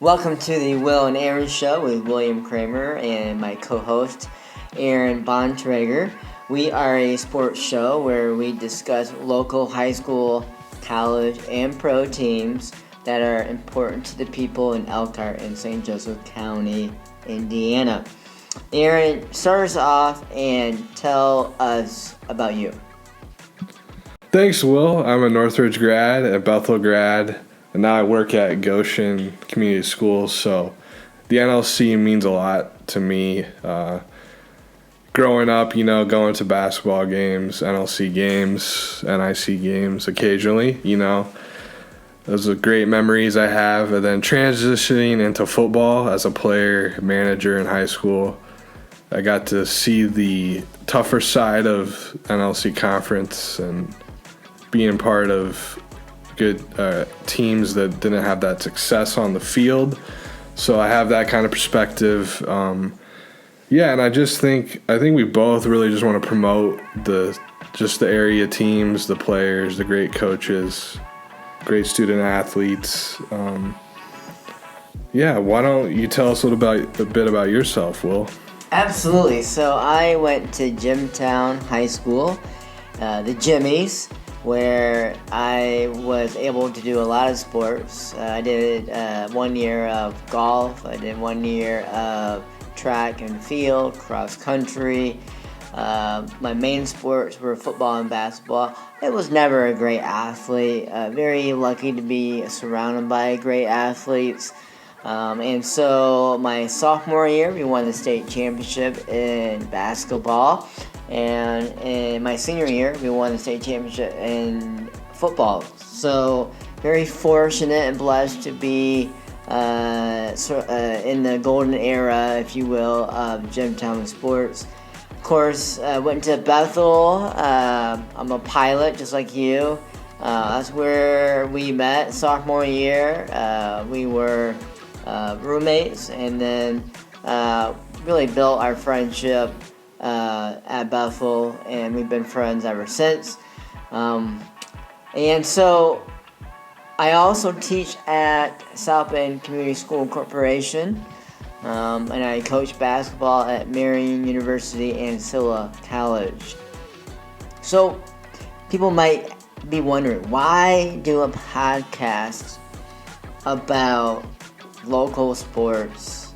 Welcome to the Will and Aaron Show with William Cramer and my co-host Aaron Bontrager. We are a sports show where we discuss local high school, college, and pro teams that are important to the people in Elkhart and St. Joseph County, Indiana. Aaron, start us off and tell us about you. Thanks, Will. I'm a Northridge grad, a Bethel grad, and now I work at Goshen Community Schools, so the NLC means a lot to me. Growing up, going to basketball games, NLC games, NIC games occasionally, those are great memories I have. And then transitioning into football as a player, manager in high school, I got to see the tougher side of NLC conference and being part of good teams that didn't have that success on the field. So I have that kind of perspective. And I think we both really just want to promote the area teams, the players, the great coaches, great student athletes. Why don't you tell us a bit about yourself, Will? Absolutely. So I went to Jimtown High School, the Jimmies, where I was able to do a lot of sports. I did 1 year of golf. I did 1 year of track and field, cross country. My main sports were football and basketball. I was never a great athlete. Very lucky to be surrounded by great athletes. And so my sophomore year, we won the state championship in basketball. And in my senior year, we won the state championship in football. So very fortunate and blessed to be in the golden era, if you will, of Jimtown sports. Of course, I went to Bethel. I'm a pilot, just like you. That's where we met sophomore year. We were roommates, and then really built our friendship at Bethel, and we've been friends ever since. And so I also teach at South Bend Community School Corporation, and I coach basketball at Marian University and Silla College. So people might be wondering, why do a podcast about local sports,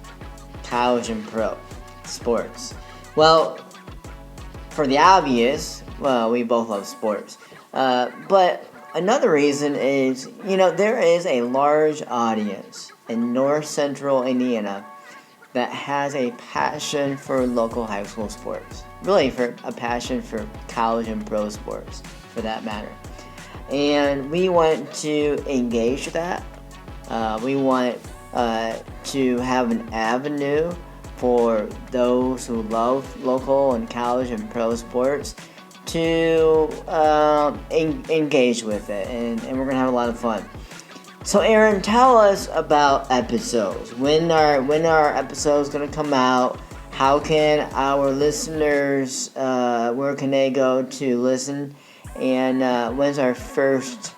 college and pro sports? Well, for the obvious, we both love sports. But another reason is, there is a large audience in north central Indiana that has a passion for local high school sports. Really, for a passion for college and pro sports, for that matter. And we want to engage that. We want to have an avenue for those who love local and college and pro sports to engage with it, and we're going to have a lot of fun. So Aaron, tell us about episodes. When are episodes going to come out? How can our listeners, where can they go to listen? And when's our first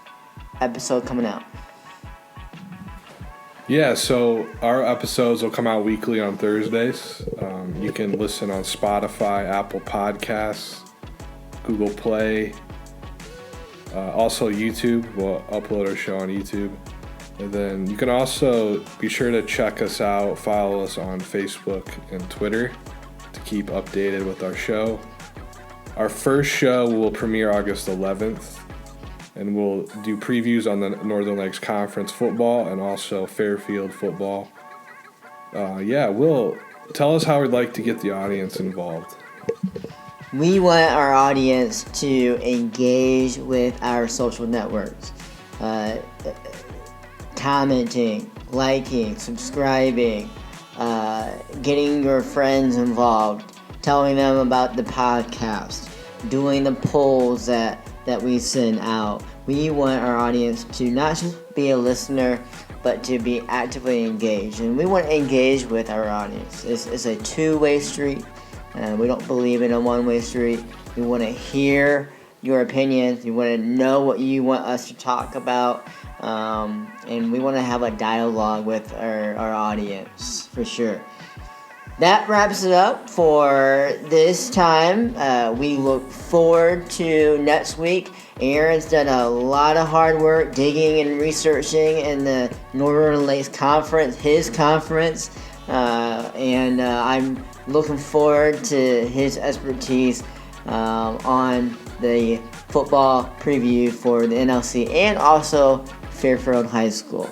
episode coming out? Yeah, so our episodes will come out weekly on Thursdays. You can listen on Spotify, Apple Podcasts, Google Play, also YouTube. We'll upload our show on YouTube. And then you can also be sure to check us out, follow us on Facebook and Twitter to keep updated with our show. Our first show will premiere August 11th. And we'll do previews on the Northern Lakes Conference football and also Fairfield football. Will, tell us how we'd like to get the audience involved. We want our audience to engage with our social networks. Commenting, liking, subscribing, getting your friends involved, telling them about the podcast, doing the polls that we send out. We want our audience to not just be a listener, but to be actively engaged. And we want to engage with our audience. It's a two-way street. We don't believe in a one-way street. We want to hear your opinions. We want to know what you want us to talk about. and we want to have a dialogue with our audience for sure. That wraps it up for this time. We look forward to next week. Aaron's done a lot of hard work digging and researching in the Northern Lakes Conference, his conference, and I'm looking forward to his expertise on the football preview for the NLC and also Fairfield High School.